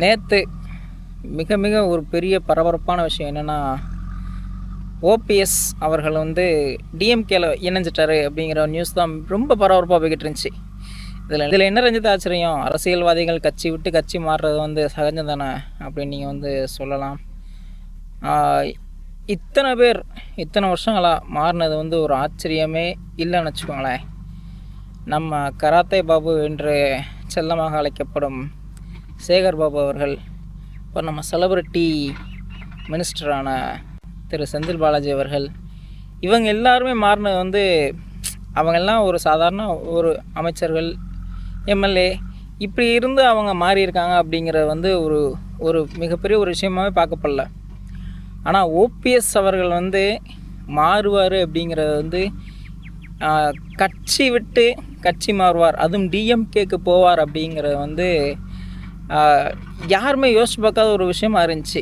நேற்று மிக மிக ஒரு பெரிய பரபரப்பான விஷயம் என்னென்னா, ஓபிஎஸ் அவர்கள் வந்து டிஎம்கேல இணைஞ்சிட்டாரு அப்படிங்கிற நியூஸ் தான் ரொம்ப பரபரப்பாக போய்கிட்டு இருந்துச்சு. இதில் என்ன ரஞ்சித் ஆச்சரியம், அரசியல்வாதிகள் கட்சி விட்டு கட்சி மாறுறது வந்து சகஜம் தானே அப்படின்னு நீங்கள் வந்து சொல்லலாம். இத்தனை பேர் இத்தனை வருஷங்களாக மாறினது வந்து ஒரு ஆச்சரியமே இல்லைன்னு வச்சுக்கோங்களேன். நம்ம கராத்தே பாபு என்று செல்லமாக அழைக்கப்படும் சேகர் பாபு அவர்கள், இப்போ நம்ம செலிபிரிட்டி மினிஸ்டரான திரு செந்தில் பாலாஜி அவர்கள், இவங்க எல்லாருமே மாறினது வந்து அவங்கெல்லாம் ஒரு சாதாரண ஒரு அமைச்சர்கள், எம்எல்ஏ இப்படி இருந்து அவங்க மாறியிருக்காங்க அப்படிங்கிறது வந்து ஒரு மிகப்பெரிய ஒரு விஷயமாகவே பார்க்கப்படல. ஆனால் ஓபிஎஸ் அவர்கள் வந்து மாறுவார் அப்படிங்கிறது வந்து கட்சி விட்டு கட்சி மாறுவார், அதுவும் டிஎம்கேக்கு போவார் அப்படிங்கிறது வந்து யாருமே யோசிச்சு பார்க்காத ஒரு விஷயமா இருந்துச்சு.